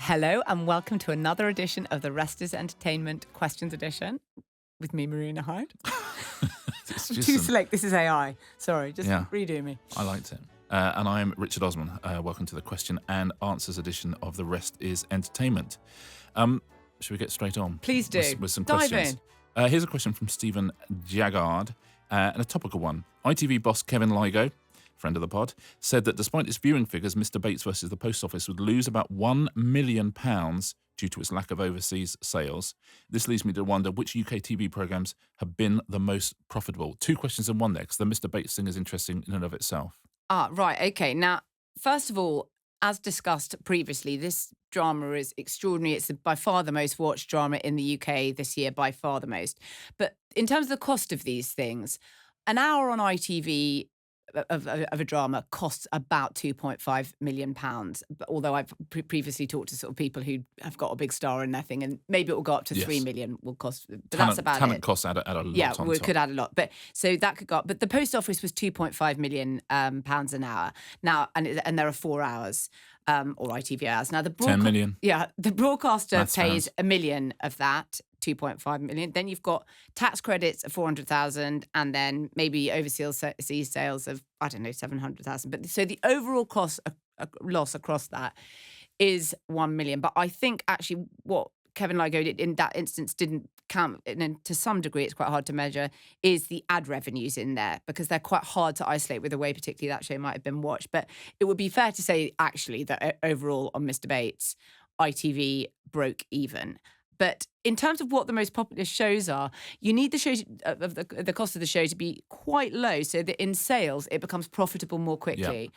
Hello and welcome to another edition of the Rest is Entertainment Questions Edition with me, Marina Hyde. It's I'm just too some- slick. This is AI. Sorry, just Yeah. redo me. I liked it. And I'm Richard Osman. Welcome to the question and answers edition of The Rest is Entertainment. Should we get straight on? Please do. With some Dive questions. Here's a question from Stephen Jaggard, and a topical one. ITV boss Kevin Lygo, friend of the pod, said that despite its viewing figures, Mr Bates versus the Post Office would lose about £1 million due to its lack of overseas sales. This leads me to wonder which UK TV programmes have been the most profitable. Two questions in one there, because the Mr Bates thing is interesting in and of itself. Right. Okay. Now, first of all, as discussed previously, this drama is extraordinary. It's by far the most watched drama in the UK this year, by far the most. But in terms of the cost of these things, an hour on ITV of a drama costs about £2.5 million. But although I've previously talked to sort of people who have got a big star in their thing, and maybe it will go up to 3 million will cost. But that's about talent it. costs add a lot Yeah, on we top. could add a lot. But so that could go up. But the Post Office was £2.5 million pounds an hour now, and there are 4 hours. Or ITV hours. Now, 10 million. Yeah, the broadcaster Maths pays hands. £1 million of that, 2.5 million. Then you've got tax credits of 400,000, and then maybe overseas sales of, I don't know, 700,000. But so the overall cost loss across that is 1 million. But I think actually what Kevin Lygo did in that instance didn't count, and to some degree it's quite hard to measure, is the ad revenues in there, because they're quite hard to isolate with the way particularly that show might have been watched. But it would be fair to say actually that overall on Mr Bates, ITV broke even. But in terms of what the most popular shows are, you need the show of the cost of the show to be quite low so that in sales it becomes profitable more quickly.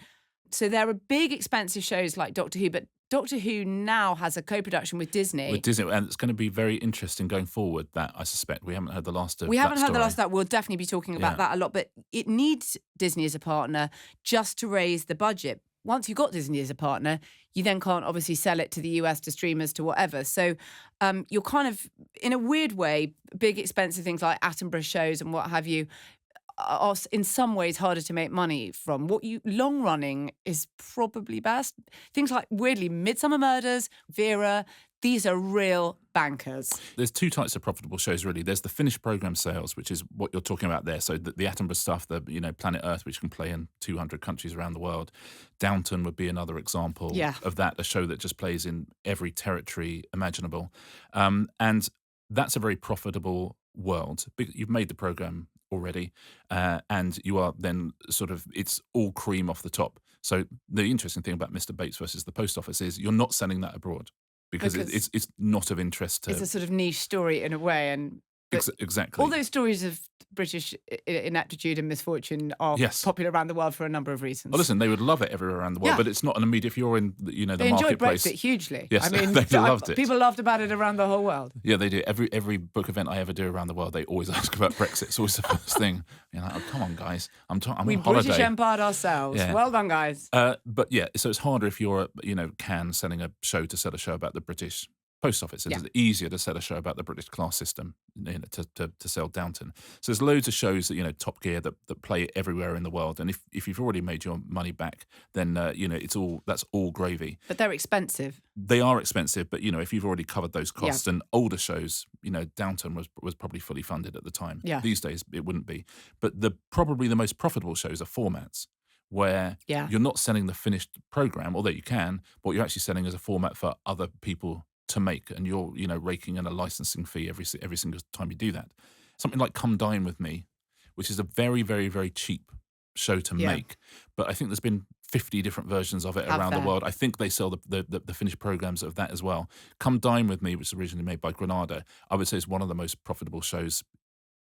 So there are big expensive shows like Doctor Who, but Doctor Who now has a co-production with Disney. And it's going to be very interesting going forward, that I suspect. We haven't heard the last of We haven't that heard the story. last of that. We'll definitely be talking about that a lot, but it needs Disney as a partner just to raise the budget. Once you've got Disney as a partner, you then can't obviously sell it to the US, to streamers, to whatever. So you're kind of, in a weird way, big expensive things like Attenborough shows and what have you are in some ways harder to make money from. What you long running is probably best. Things like, weirdly, Midsummer Murders, Vera, these are real bankers. There's two types of profitable shows, really. There's the finished programme sales, which is what you're talking about there. So the Attenborough stuff, Planet Earth, which can play in 200 countries around the world. Downton would be another example of that, a show that just plays in every territory imaginable. And that's a very profitable world. You've made the programme already, and you are then sort of, it's all cream off the top. So the interesting thing about Mr Bates versus the Post Office is you're not selling that abroad because it's not of interest to... It's a sort of niche story in a way, and exactly. all those stories of British ineptitude and misfortune are popular around the world for a number of reasons. Well, listen, they would love it everywhere around the world, but it's not an immediate... If you're in the they enjoyed marketplace... Brexit hugely. Yes, I mean, they loved it. People laughed about it around the whole world. Yeah, they do. Every book event I ever do around the world, they always ask about Brexit. It's always the first thing. You're like, oh, come on, guys. I'm on holiday. British Empire ourselves. Yeah. Well done, guys. But yeah, so it's harder if you're, Cannes selling a show to sell a show about the British Post Office. It's easier to sell a show about the British class system, to sell Downton. So there's loads of shows that, Top Gear, that play everywhere in the world. And if you've already made your money back, then, that's all gravy. But they're expensive. They are expensive, but, if you've already covered those costs, and older shows, Downton was probably fully funded at the time. Yeah. These days, it wouldn't be. But probably the most profitable shows are formats where you're not selling the finished programme, although you can, but what you're actually selling as a format for other people to make, and you're raking in a licensing fee every single time you do that. Something like Come Dine With Me, which is a very, very, very cheap show to make, but I think there's been 50 different versions of it around the world. I think they sell the finished programs of that as well. Come Dine With Me, which was originally made by Granada, I would say is one of the most profitable shows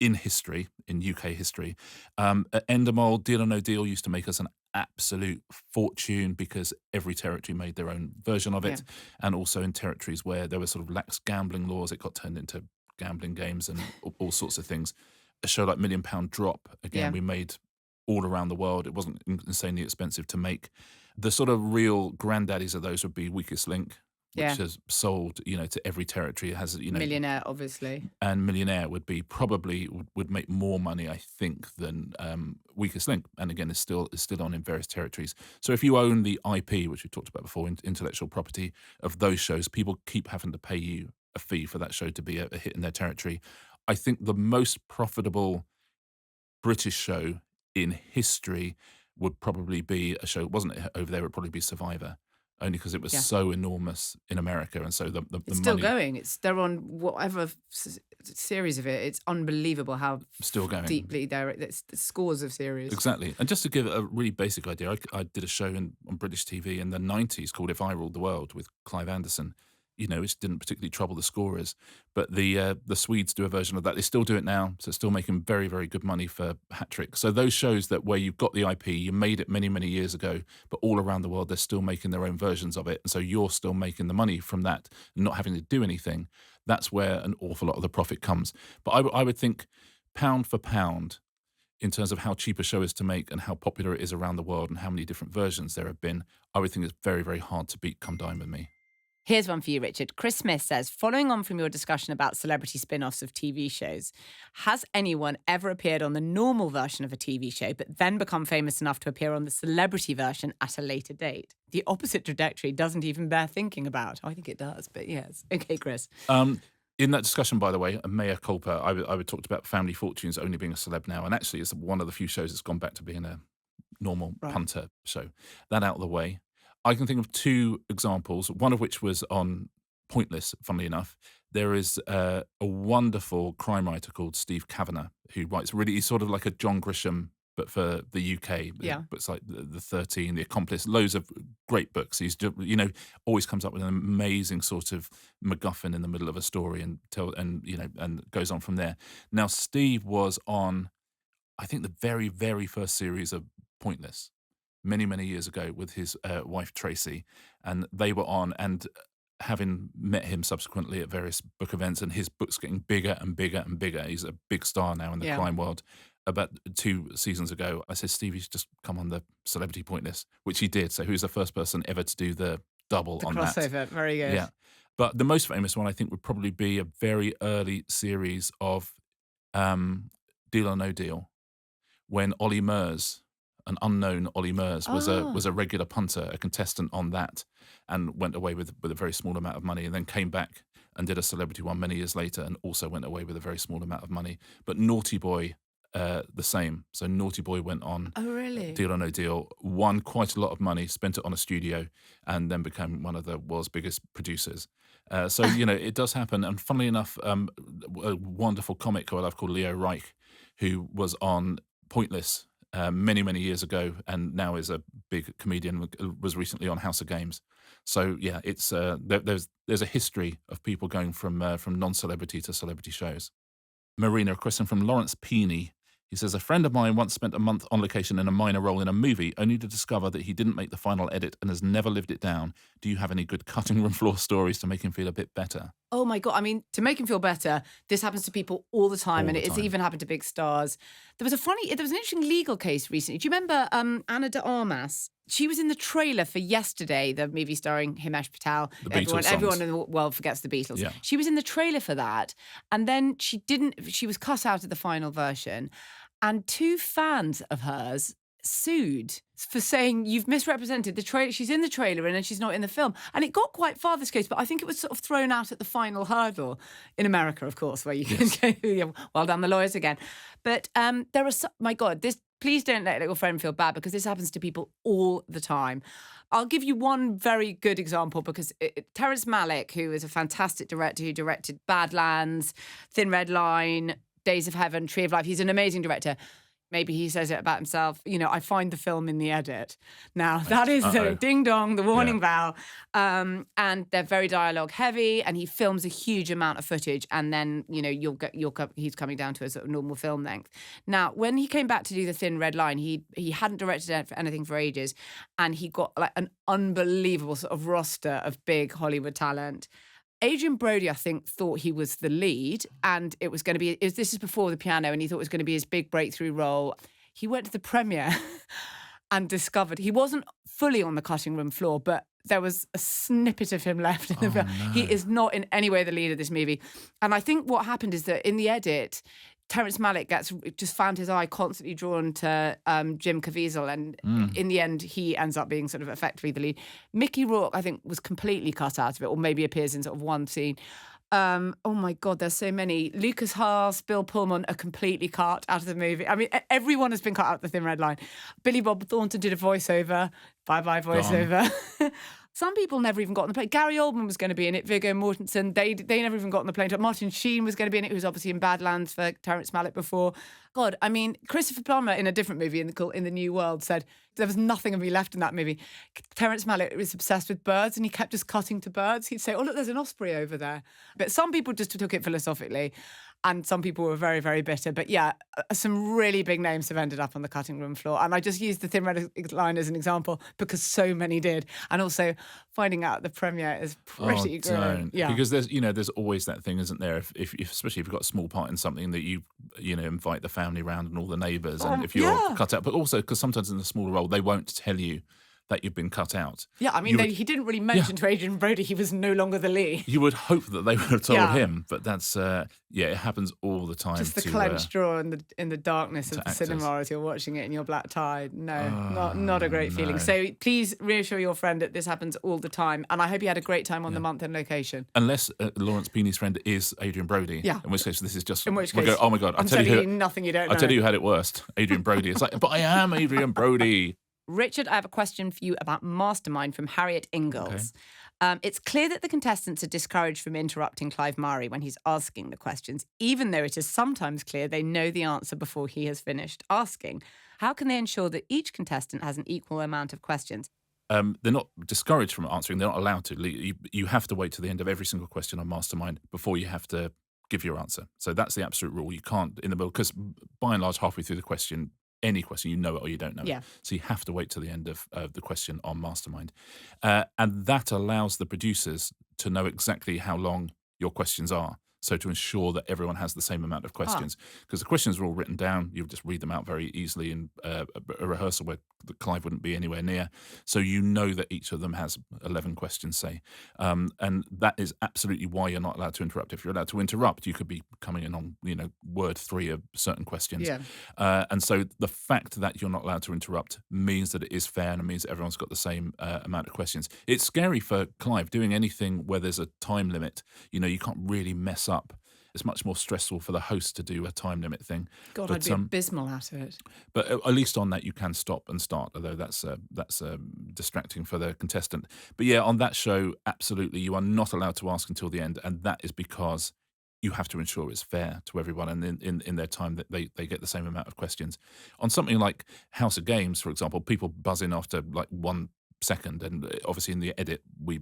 in history, in UK history. At Endemol, Deal or No Deal used to make us an absolute fortune because every territory made their own version of it. And also in territories where there were sort of lax gambling laws, it got turned into gambling games and all sorts of things. A show like £1 Million Drop, again, we made all around the world. It wasn't insanely expensive to make. The sort of real granddaddies of those would be Weakest Link, which has sold, to every territory. It has, Millionaire, obviously. And Millionaire would make more money, I think, than Weakest Link. And again, it's still on in various territories. So if you own the IP, which we talked about before, intellectual property of those shows, people keep having to pay you a fee for that show to be a hit in their territory. I think the most profitable British show in history would probably be a show, wasn't it over there, it would probably be Survivor, only because it was so enormous in America, and so the it's still going. They're on whatever series of it. It's unbelievable how still going deeply it's scores of series. Exactly. And just to give a really basic idea, I did a show on British TV in the 90s called If I Ruled the World with Clive Anderson, which didn't particularly trouble the scorers. But the Swedes do a version of that. They still do it now, so it's still making very, very good money for Hat Trick. So those shows where you've got the IP, you made it many, many years ago, but all around the world they're still making their own versions of it. And so you're still making the money from that and not having to do anything. That's where an awful lot of the profit comes. But I would think pound for pound, in terms of how cheap a show is to make and how popular it is around the world and how many different versions there have been, I would think it's very, very hard to beat Come Dine With Me. Here's one for you, Richard. Chris Smith says, following on from your discussion about celebrity spin-offs of TV shows, has anyone ever appeared on the normal version of a TV show but then become famous enough to appear on the celebrity version at a later date? The opposite trajectory doesn't even bear thinking about. I think it does, but yes. Okay, Chris. In that discussion, by the way, a mea culpa, I would talked about Family Fortunes only being a celeb now, and actually it's one of the few shows that's gone back to being a normal punter show. That out of the way. I can think of two examples, one of which was on Pointless, funnily enough. There is a wonderful crime writer called Steve Kavanagh who writes he's sort of like a John Grisham, but for the UK. Yeah. Books like The 13, The Accomplice, loads of great books. He's, always comes up with an amazing sort of MacGuffin in the middle of a story and goes on from there. Now, Steve was on, I think, the very, very first series of Pointless, many, many years ago with his wife, Tracy, and they were on, and having met him subsequently at various book events and his book's getting bigger and bigger and bigger. He's a big star now in the crime world. About 2 seasons ago, I said, Steve, you should just come on the Celebrity Pointless, which he did. So he was the first person ever to do the double on that. Crossover, very good. Yeah. But the most famous one, I think, would probably be a very early series of Deal or No Deal, when Ollie Murs, an unknown Ollie Murs, was a regular punter, a contestant on that, and went away with a very small amount of money, and then came back and did a celebrity one many years later and also went away with a very small amount of money. But Naughty Boy, the same. So Naughty Boy went on Deal or No Deal, won quite a lot of money, spent it on a studio, and then became one of the world's biggest producers. So, it does happen. And funnily enough, a wonderful comic who I love called Leo Reich, who was on Pointless many, many years ago, and now is a big comedian, was recently on House of Games. So yeah, it's there's a history of people going from non-celebrity to celebrity shows. Marina, a question from Lawrence Peeney. He says, a friend of mine once spent a month on location in a minor role in a movie, only to discover that he didn't make the final edit and has never lived it down. Do you have any good cutting room floor stories to make him feel a bit better? Oh my God. I mean, to make him feel better, this happens to people all the time. It's even happened to big stars. There was an interesting legal case recently. Do you remember Anna de Armas? She was in the trailer for Yesterday, the movie starring Himesh Patel. Everyone in the world forgets the Beatles. Yeah. She was in the trailer for that. And then she was cut out of the final version. And 2 fans of hers sued for saying, you've misrepresented the trailer. She's in the trailer and then she's not in the film. And it got quite far, this case, but I think it was sort of thrown out at the final hurdle in America, of course, where you can go, well done, the lawyers again. But there are, my God, please don't let your friend feel bad, because this happens to people all the time. I'll give you one very good example, because Terrence Malick, who is a fantastic director, who directed Badlands, Thin Red Line, Days of Heaven, Tree of Life. He's an amazing director. Maybe he says it about himself. I find the film in the edit. Now, that is the ding-dong, the warning bell. And they're very dialogue heavy, and he films a huge amount of footage, and then, he's coming down to a sort of normal film length. Now, when he came back to do the Thin Red Line, he hadn't directed anything for ages, and he got like an unbelievable sort of roster of big Hollywood talent. Adrian Brody, I think, thought he was the lead, and it was going to be, this is before The Piano, and he thought it was going to be his big breakthrough role. He went to the premiere and discovered he wasn't fully on the cutting room floor, but there was a snippet of him left in the film. No. He is not in any way the lead of this movie. And I think what happened is that in the edit, Terrence Malick just found his eye constantly drawn to Jim Caviezel, and in the end, he ends up being sort of effectively the lead. Mickey Rourke, I think, was completely cut out of it, or maybe appears in sort of one scene. Oh my God, there's so many. Lucas Haas, Bill Pullman are completely cut out of the movie. I mean, everyone has been cut out of the Thin Red Line. Billy Bob Thornton did a voiceover. Bye-bye voiceover. Some people never even got on the plane. Gary Oldman was going to be in it. Viggo Mortensen, they never even got on the plane. Martin Sheen was going to be in it, who was obviously in Badlands for Terrence Malick before. God, I mean, Christopher Plummer in a different movie in the New World said there was nothing of me left in that movie. Terrence Malick was obsessed with birds, and he kept just cutting to birds. He'd say, "Oh look, there's an osprey over there." But some people just took it philosophically, and some people were very, very bitter. But yeah, some really big names have ended up on the cutting room floor. And I just used the Thin Red Line as an example because so many did. And also finding out the premiere is pretty grim. Yeah, because there's always that thing, isn't there? If especially if you've got a small part in something that you invite the family round and all the neighbours, and if you're cut out, but also because sometimes in a smaller role they won't tell you that you've been cut out. Yeah, I mean, he didn't really mention to Adrian Brody he was no longer the lead. You would hope that they would have told him, but that's it happens all the time. Just the clenched jaw in the darkness of the cinema as you're watching it in your black tie. No, not a great feeling. So please reassure your friend that this happens all the time, and I hope you had a great time on the month and location. Unless Lawrence Peeney's friend is Adrian Brody, in which case this is just. In which case, go, oh my God! I'm telling you nothing you don't know. I'll tell you who had it worst. Adrian Brody. It's like, but I am Adrian Brody. Richard, I have a question for you about Mastermind from Harriet Ingalls. Okay. It's clear that the contestants are discouraged from interrupting Clive Murray when he's asking the questions, even though it is sometimes clear they know the answer before he has finished asking. How can they ensure that each contestant has an equal amount of questions? They're not discouraged from answering. They're not allowed to. You have to wait to the end of every single question on Mastermind before you have to give your answer. So that's the absolute rule. You can't in the middle, because by and large, halfway through the question, any question, you know it or you don't know it. So you have to wait to the end of the question on Mastermind. And that allows the producers to know exactly how long your questions are. So to ensure that everyone has the same amount of questions. Because the questions are all written down. You'll just read them out very easily in a rehearsal where Clive wouldn't be anywhere near. So you know that each of them has 11 questions, say. And that is absolutely why you're not allowed to interrupt. If you're allowed to interrupt, you could be coming in on, word 3 of certain questions. Yeah. And so the fact that you're not allowed to interrupt means that it is fair, and it means that everyone's got the same amount of questions. It's scary for Clive doing anything where there's a time limit. You can't really mess up. It's much more stressful for the host to do a time limit thing. God, I'd be abysmal at it. But at least on that you can stop and start, although that's distracting for the contestant. But yeah, on that show, absolutely, you are not allowed to ask until the end, and that is because you have to ensure it's fair to everyone, and in their time that they get the same amount of questions. On something like House of Games, for example, people buzz in after like 1 second, and obviously in the edit we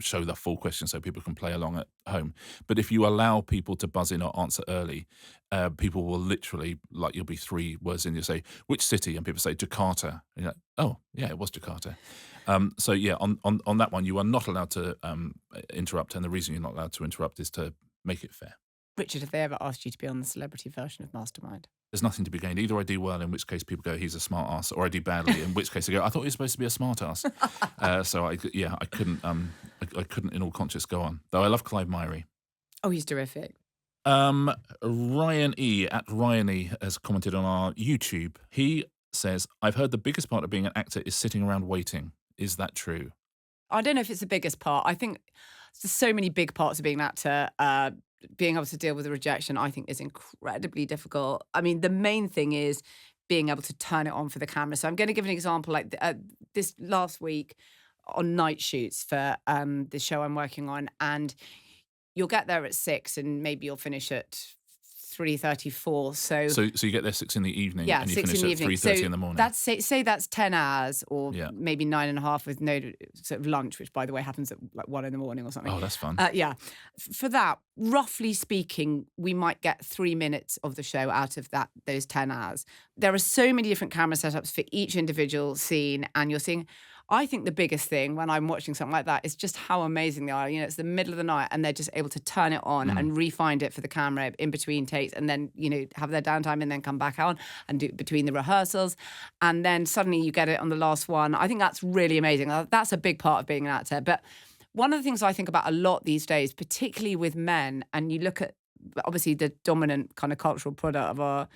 show the full question so people can play along at home. But if you allow people to buzz in or answer early, people will literally, like, you'll be 3 words in, you say, which city? And people say, Jakarta. And you're like, oh, yeah, it was Jakarta. So yeah, on that one, you are not allowed to interrupt. And the reason you're not allowed to interrupt is to make it fair. Richard, have they ever asked you to be on the celebrity version of Mastermind? There's nothing to be gained. Either I do well, in which case people go, he's a smart ass, or I do badly, in which case they go, I thought he was supposed to be a smart ass. So I couldn't in all conscience go on. Though I love Clive Murray. Oh, he's terrific. Ryan E. at Ryan E. has commented on our YouTube. He says, I've heard the biggest part of being an actor is sitting around waiting. Is that true? I don't know if it's the biggest part. I think there's so many big parts of being an actor. Being able to deal with the rejection, I think, is incredibly difficult. I mean, the main thing is being able to turn it on for the camera. So I'm going to give an example. Like this last week on night shoots for the show I'm working on, and you'll get there at 6 and maybe you'll finish at 3:34. So you get there 6 in the evening, and you 6 finish in the at evening. 3:30 in the morning. That's say that's 10 hours, or maybe 9.5 with no sort of lunch, which by the way happens at like 1 in the morning or something. Oh, that's fun. For that, roughly speaking, we might get 3 minutes of the show out of those 10 hours. There are so many different camera setups for each individual scene, and you're seeing I think the biggest thing when I'm watching something like that is just how amazing they are. You know, it's the middle of the night and they're just able to turn it on and refind it for the camera in between takes, and then, you know, have their downtime and then come back on and do between the rehearsals. And then suddenly you get it on the last one. I think that's really amazing. That's a big part of being an actor. But one of the things I think about a lot these days, particularly with men, and you look at obviously the dominant kind of cultural product of our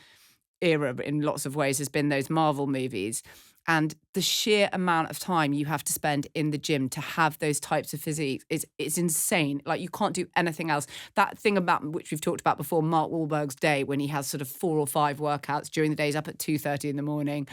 era in lots of ways has been those Marvel movies. And the sheer amount of time you have to spend in the gym to have those types of physiques it's insane. Like, you can't do anything else. That thing about which we've talked about before, Mark Wahlberg's day, when he has sort of 4 or 5 workouts during the days up at 2:30 in the morning.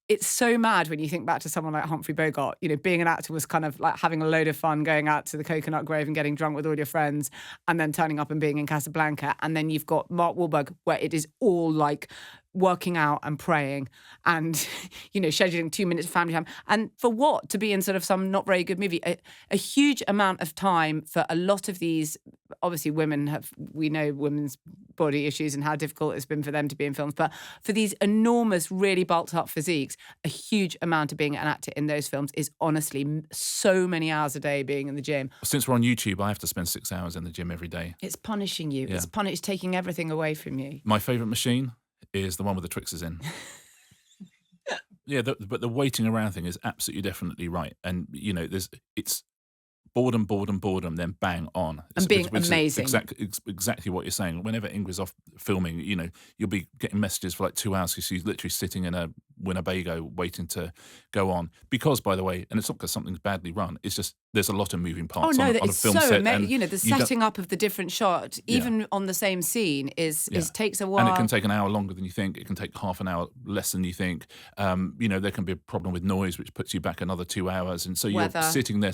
It's so mad when you think back to someone like Humphrey Bogart. You know, being an actor was kind of like having a load of fun, going out to the Coconut Grove and getting drunk with all your friends, and then turning up and being in Casablanca. And then you've got Mark Wahlberg, where it is all like working out and praying and, you know, scheduling 2 minutes of family time. And for what? To be in sort of some not very good movie. A huge amount of time for a lot of these, obviously we know women's body issues and how difficult it's been for them to be in films, but for these enormous, really bulked up physiques, a huge amount of being an actor in those films is honestly so many hours a day being in the gym. Since we're on YouTube, I have to spend 6 hours in the gym every day. It's punishing you. Yeah. It's taking everything away from you. My favourite machine is the one with the Twixes in. Yeah, but the waiting around thing is absolutely definitely right. And, you know, it's boredom, then bang on. And being amazing. Exactly what you're saying. Whenever Ingrid's off filming, you know, you'll be getting messages for like 2 hours because she's literally sitting in a Winnebago waiting to go on. Because, by the way, and it's not because something's badly run, it's just there's a lot of moving parts on a film set. Oh, no, you know, the setting up of the different shot, even on the same scene, is takes a while. And it can take an hour longer than you think. It can take half an hour less than you think. You know, there can be a problem with noise, which puts you back another 2 hours. And so you're sitting there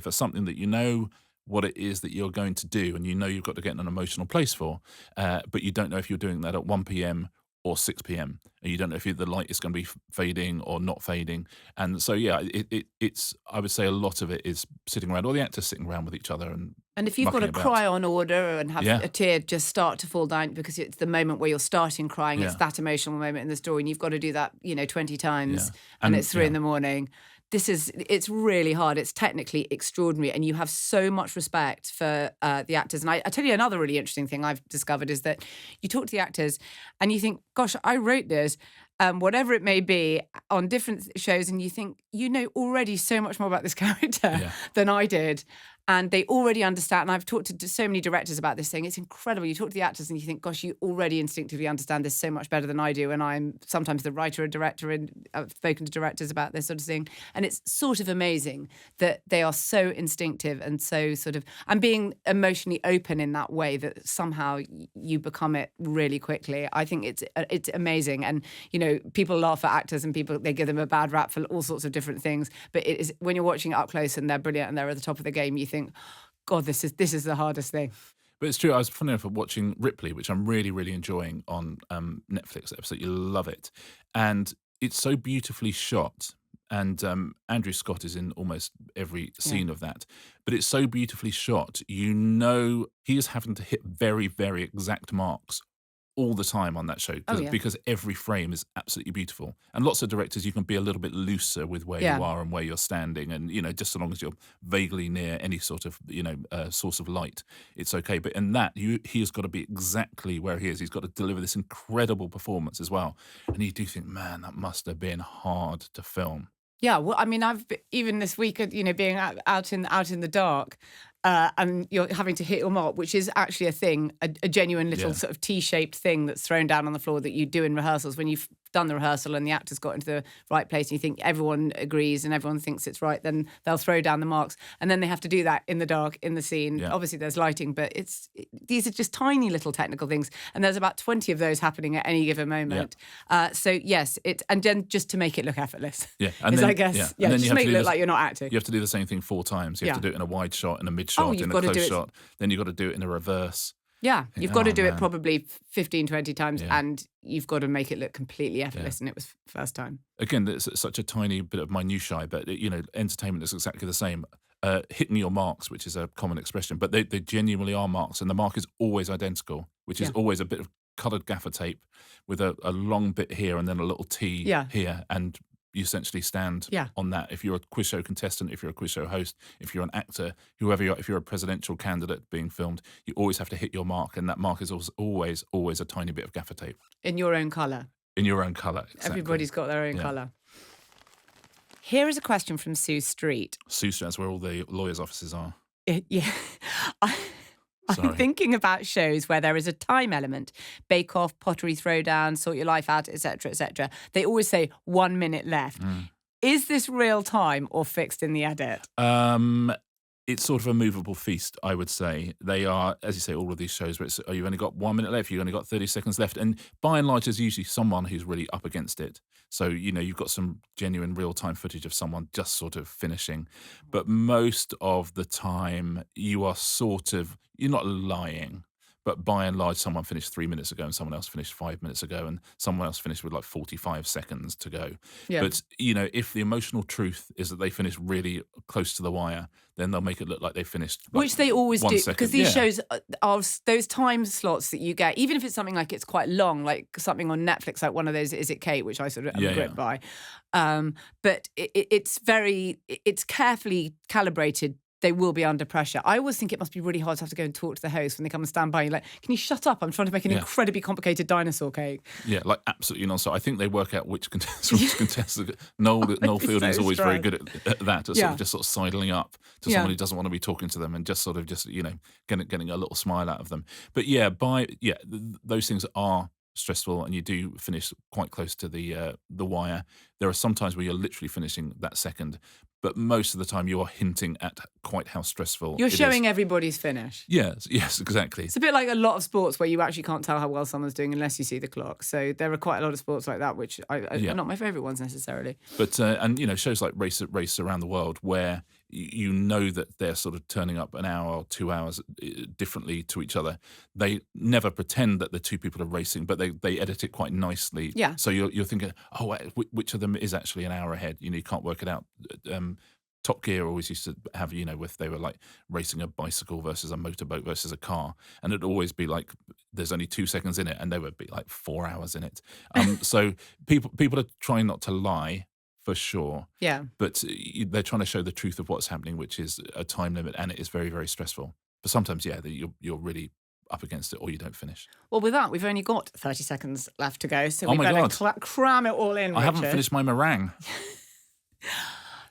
for something that you know what it is that you're going to do, and you know you've got to get in an emotional place for, but you don't know if you're doing that at 1 p.m. or 6 p.m. and you don't know if the light is going to be fading or not fading. And so, yeah, it's I would say a lot of it is sitting around, or the actors sitting around with each other. And if you've got to cry on order and have a tear just start to fall down because it's the moment where you're starting crying, it's that emotional moment in the story, and you've got to do that, you know, 20 times and it's 3 in the morning. It's really hard. It's technically extraordinary, and you have so much respect for the actors. And I tell you another really interesting thing I've discovered is that you talk to the actors and you think, gosh, I wrote this, whatever it may be, on different shows, and you think, you know already so much more about this character than I did. And they already understand. And I've talked to so many directors about this thing. It's incredible. You talk to the actors and you think, gosh, you already instinctively understand this so much better than I do. And I'm sometimes the writer or director, and I've spoken to directors about this sort of thing. And it's sort of amazing that they are so instinctive and so sort of, and being emotionally open in that way that somehow you become it really quickly. I think it's amazing. And, you know, people laugh at actors and they give them a bad rap for all sorts of different things. But it is, when you're watching it up close and they're brilliant and they're at the top of the game, you think, God, this is the hardest thing. But it's true. I was funny enough watching Ripley, which I'm really, really enjoying on Netflix. Absolutely love it, and it's so beautifully shot. And Andrew Scott is in almost every scene of that, but it's so beautifully shot. You know, he is having to hit very, very exact marks all the time on that show because every frame is absolutely beautiful. And lots of directors, you can be a little bit looser with where you are and where you're standing, and, you know, just so long as you're vaguely near any sort of, you know, source of light, it's okay. But in that, he has got to be exactly where he is. He's got to deliver this incredible performance as well. And you do think, man, that must have been hard to film. Yeah, well, I mean, even this week, you know, being out in the dark, and you're having to hit your mark, which is actually a thing, a genuine little sort of T-shaped thing that's thrown down on the floor that you do in rehearsals. When you've done the rehearsal and the actors got into the right place and you think everyone agrees and everyone thinks it's right, then they'll throw down the marks. And then they have to do that in the dark, in the scene. Yeah. Obviously, there's lighting, but these are just tiny little technical things. And there's about 20 of those happening at any given moment. Yeah. So, yes, and then just to make it look effortless. Yeah. And then, I guess, just make it look like you're not acting. You have to do the same thing 4 times. You have to do it in a wide shot, in a mid shot, in a close shot. Then you've got to do it in a reverse. Yeah, you've got to do it probably 15, 20 times, and you've got to make it look completely effortless, and it was first time. Again, it's such a tiny bit of minutiae, but, you know, entertainment is exactly the same. Hitting your marks, which is a common expression, but they genuinely are marks, and the mark is always identical, which is always a bit of coloured gaffer tape with a long bit here and then a little T here, and essentially stand on that. If you're a quiz show contestant, if you're a quiz show host, if you're an actor, whoever you are, if you're a presidential candidate being filmed, you always have to hit your mark, and that mark is always a tiny bit of gaffer tape. In your own colour. In your own colour, exactly. Everybody's got their own colour. Here is a question from Sue Street. Sue Street, that's where all the lawyers' offices are. Yeah. I'm thinking about shows where there is a time element, Bake Off, Pottery Throwdown, Sort Your Life Out, etc., etc. They always say 1 minute left. Is this real time or fixed in the edit? It's sort of a movable feast, I would say. They are, as you say, all of these shows where you've only got 1 minute left, you've only got 30 seconds left. And by and large, there's usually someone who's really up against it. So, you've got some genuine real-time footage of someone just sort of finishing. But most of the time, you're not lying. But by and large, someone finished 3 minutes ago and someone else finished 5 minutes ago and someone else finished with like 45 seconds to go. Yeah. But, if the emotional truth is that they finished really close to the wire, then they'll make it look like they finished which they always do, second. Because these shows are those time slots that you get, even if it's something like it's quite long, like something on Netflix, like one of those Is It Kate, which I sort of am gripped by. But it's carefully calibrated. They will be under pressure. I always think it must be really hard to have to go and talk to the host when they come and stand by. You're like, can you shut up? I'm trying to make an incredibly complicated dinosaur cake. Yeah, like absolutely non-stop. I think they work out which contestant. Noel Fielding is always very good at that, sort of sidling up to someone who doesn't want to be talking to them and just sort of getting a little smile out of them. But those things are stressful, and you do finish quite close to the wire. There are some times where you're literally finishing that second, but most of the time you are hinting at quite how stressful you're showing everybody's finish. Yes, exactly. It's a bit like a lot of sports where you actually can't tell how well someone's doing unless you see the clock. So there are quite a lot of sports like that, which are not my favourite ones necessarily. But shows like Race Around the World, where you know that they're sort of turning up an hour or 2 hours differently to each other. They never pretend that the two people are racing, but they edit it quite nicely. Yeah. So you're thinking, which of them is actually an hour ahead? You can't work it out. Top Gear always used to have, if they were like racing a bicycle versus a motorboat versus a car, and it'd always be like there's only 2 seconds in it, and there would be like 4 hours in it. So people are trying not to lie, for sure. Yeah. But they're trying to show the truth of what's happening, which is a time limit, and it is very, very stressful. But sometimes, you're really up against it, or you don't finish. Well, with that, we've only got 30 seconds left to go, so we better cram it all in, I haven't finished my meringue.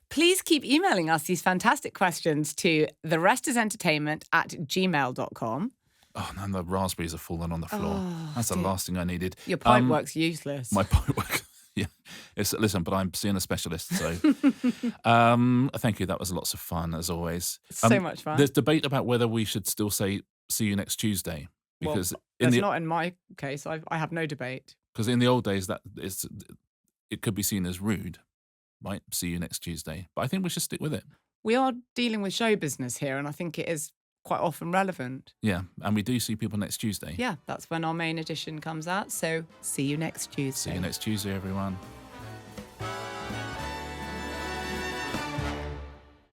Please keep emailing us these fantastic questions to therestersentertainment@gmail.com. Oh, no, the raspberries are falling on the floor. That's the last thing I needed. Your pipe work's useless. My pipe work. Yeah. Listen, but I'm seeing a specialist, so thank you. That was lots of fun, as always. So much fun. There's debate about whether we should still say see you next Tuesday. Because not in my case. I have no debate. Because in the old days, it could be seen as rude. Right, see you next Tuesday. But I think we should stick with it. We are dealing with show business here, and I think it is quite often relevant. Yeah, and we do see people next Tuesday. Yeah, that's when our main edition comes out. So see you next Tuesday. See you next Tuesday, everyone.